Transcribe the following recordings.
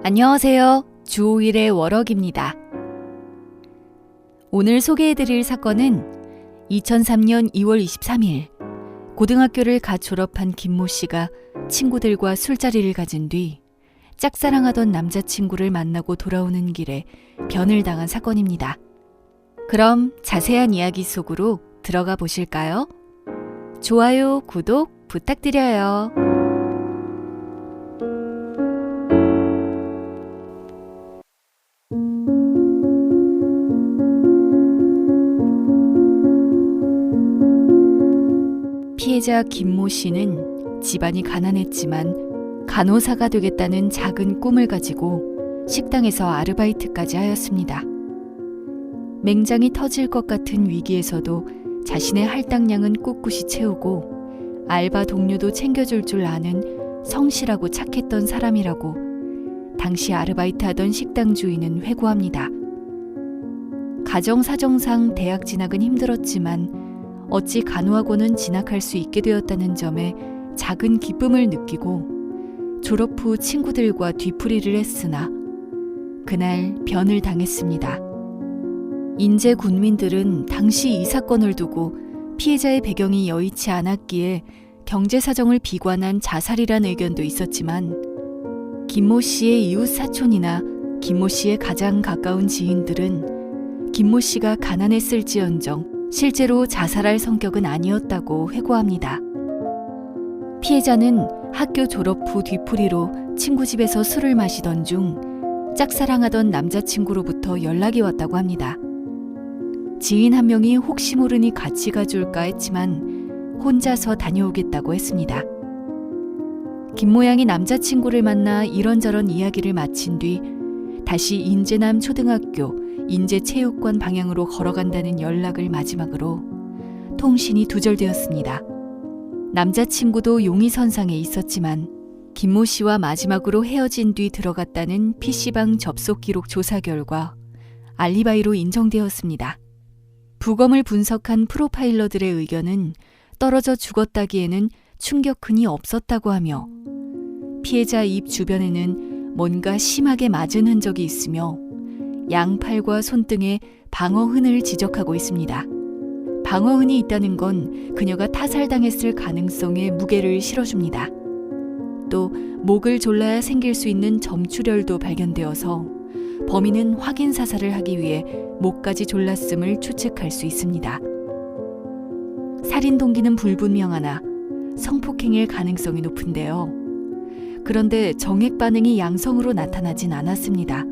안녕하세요. 주호일의 워럭입니다. 오늘 소개해드릴 사건은 2003년 2월 23일 고등학교를 갓 졸업한 김모 씨가 친구들과 술자리를 가진 뒤 짝사랑하던 남자친구를 만나고 돌아오는 길에 변을 당한 사건입니다. 그럼 자세한 이야기 속으로 들어가 보실까요? 좋아요, 구독 부탁드려요. 피해자 김모 씨는 집안이 가난했지만 간호사가 되겠다는 작은 꿈을 가지고 식당에서 아르바이트까지 하였습니다. 맹장이 터질 것 같은 위기에서도 자신의 할당량은 꿋꿋이 채우고 알바 동료도 챙겨줄 줄 아는 성실하고 착했던 사람이라고 당시 아르바이트 하던 식당 주인은 회고합니다. 가정사정상 대학 진학은 힘들었지만 어찌 간호학원은 진학할 수 있게 되었다는 점에 작은 기쁨을 느끼고 졸업 후 친구들과 뒤풀이를 했으나 그날 변을 당했습니다. 인제 군민들은 당시 이 사건을 두고 피해자의 배경이 여의치 않았기에 경제사정을 비관한 자살이란 의견도 있었지만 김모 씨의 이웃 사촌이나 김모 씨의 가장 가까운 지인들은 김모 씨가 가난했을지언정 실제로 자살할 성격은 아니었다고 회고합니다. 피해자는 학교 졸업 후 뒤풀이로 친구 집에서 술을 마시던 중 짝사랑하던 남자친구로부터 연락이 왔다고 합니다. 지인 한 명이 혹시 모르니 같이 가줄까 했지만 혼자서 다녀오겠다고 했습니다. 김모양이 남자친구를 만나 이런저런 이야기를 마친 뒤 다시 인제남 초등학교 인제체육관 방향으로 걸어간다는 연락을 마지막으로 통신이 두절되었습니다. 남자친구도 용의선상에 있었지만 김모 씨와 마지막으로 헤어진 뒤 들어갔다는 PC방 접속 기록 조사 결과 알리바이로 인정되었습니다. 부검을 분석한 프로파일러들의 의견은 떨어져 죽었다기에는 충격흔이 없었다고 하며 피해자 입 주변에는 뭔가 심하게 맞은 흔적이 있으며 양팔과 손등에 방어흔을 지적하고 있습니다. 방어흔이 있다는 건 그녀가 타살당했을 가능성에 무게를 실어줍니다. 또 목을 졸라야 생길 수 있는 점출혈도 발견되어서 범인은 확인 사살을 하기 위해 목까지 졸랐음을 추측할 수 있습니다. 살인 동기는 불분명하나 성폭행일 가능성이 높은데요. 그런데 정액 반응이 양성으로 나타나진 않았습니다.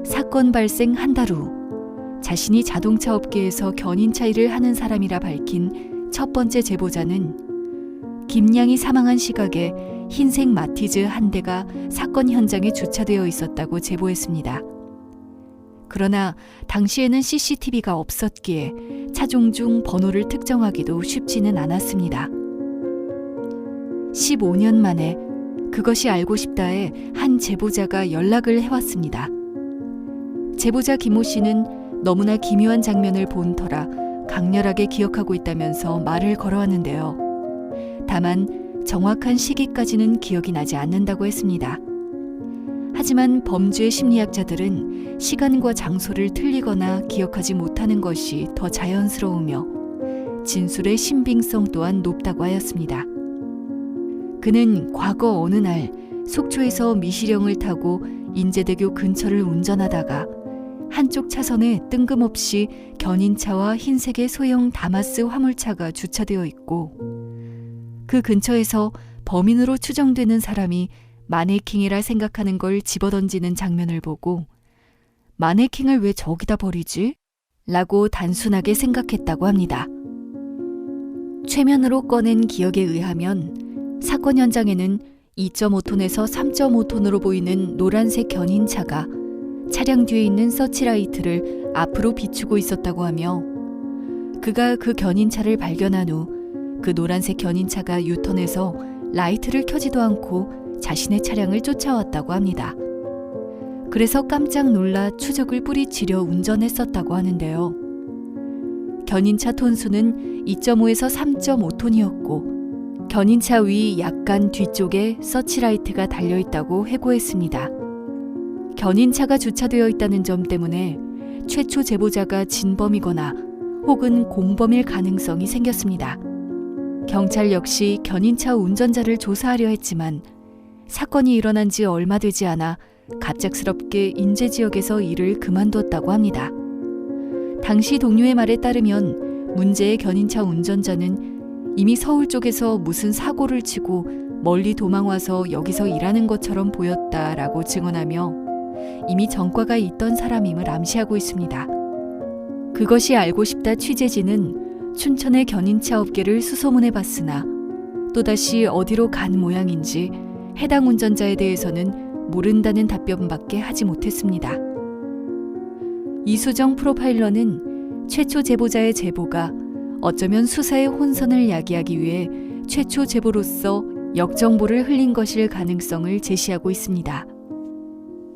사건 발생 한 달 후 자신이 자동차 업계에서 견인차 일을 하는 사람이라 밝힌 첫 번째 제보자는 김양이 사망한 시각에 흰색 마티즈 한 대가 사건 현장에 주차되어 있었다고 제보했습니다. 그러나 당시에는 CCTV가 없었기에 차종 중 번호를 특정하기도 쉽지는 않았습니다. 15년 만에 그것이 알고 싶다에 한 제보자가 연락을 해왔습니다. 제보자 김모 씨는 너무나 기묘한 장면을 본 터라 강렬하게 기억하고 있다면서 말을 걸어왔는데요. 다만 정확한 시기까지는 기억이 나지 않는다고 했습니다. 하지만 범죄 심리학자들은 시간과 장소를 틀리거나 기억하지 못하는 것이 더 자연스러우며 진술의 신빙성 또한 높다고 하였습니다. 그는 과거 어느 날 속초에서 미시령을 타고 인제대교 근처를 운전하다가 한쪽 차선에 뜬금없이 견인차와 흰색의 소형 다마스 화물차가 주차되어 있고 그 근처에서 범인으로 추정되는 사람이 마네킹이라 생각하는 걸 집어던지는 장면을 보고 마네킹을 왜 저기다 버리지? 라고 단순하게 생각했다고 합니다. 최면으로 꺼낸 기억에 의하면 사건 현장에는 2.5톤에서 3.5톤으로 보이는 노란색 견인차가 차량 뒤에 있는 서치라이트를 앞으로 비추고 있었다고 하며 그가 그 견인차를 발견한 후 그 노란색 견인차가 유턴해서 라이트를 켜지도 않고 자신의 차량을 쫓아왔다고 합니다. 그래서 깜짝 놀라 추적을 뿌리치려 운전했었다고 하는데요. 견인차 톤수는 2.5에서 3.5톤이었고 견인차 위 약간 뒤쪽에 서치라이트가 달려있다고 회고했습니다. 견인차가 주차되어 있다는 점 때문에 최초 제보자가 진범이거나 혹은 공범일 가능성이 생겼습니다. 경찰 역시 견인차 운전자를 조사하려 했지만 사건이 일어난 지 얼마 되지 않아 갑작스럽게 인제지역에서 일을 그만뒀다고 합니다. 당시 동료의 말에 따르면 문제의 견인차 운전자는 이미 서울 쪽에서 무슨 사고를 치고 멀리 도망와서 여기서 일하는 것처럼 보였다라고 증언하며 이미 전과가 있던 사람임을 암시하고 있습니다. 그것이 알고 싶다 취재진은 춘천의 견인차 업계를 수소문해 봤으나 또다시 어디로 간 모양인지 해당 운전자에 대해서는 모른다는 답변밖에 하지 못했습니다. 이수정 프로파일러는 최초 제보자의 제보가 어쩌면 수사의 혼선을 야기하기 위해 최초 제보로서 역정보를 흘린 것일 가능성을 제시하고 있습니다.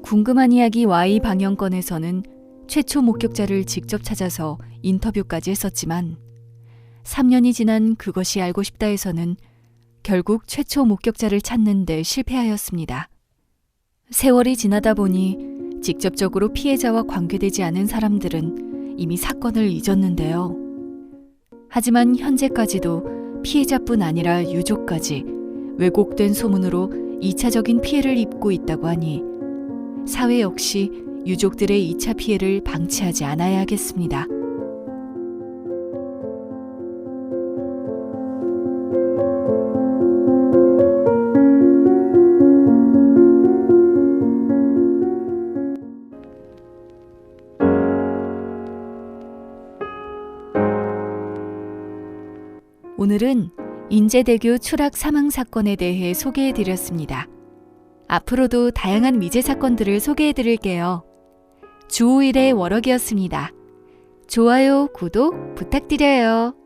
궁금한 이야기 Y 방영권에서는 최초 목격자를 직접 찾아서 인터뷰까지 했었지만 3년이 지난 그것이 알고 싶다에서는 결국 최초 목격자를 찾는 데 실패하였습니다. 세월이 지나다 보니 직접적으로 피해자와 관계되지 않은 사람들은 이미 사건을 잊었는데요. 하지만 현재까지도 피해자뿐 아니라 유족까지 왜곡된 소문으로 2차적인 피해를 입고 있다고 하니 사회 역시 유족들의 2차 피해를 방치하지 않아야 하겠습니다. 오늘은 인제대교 추락 사망 사건에 대해 소개해드렸습니다. 앞으로도 다양한 미제 사건들을 소개해드릴게요. 주 5일의 워럭이었습니다. 좋아요, 구독 부탁드려요.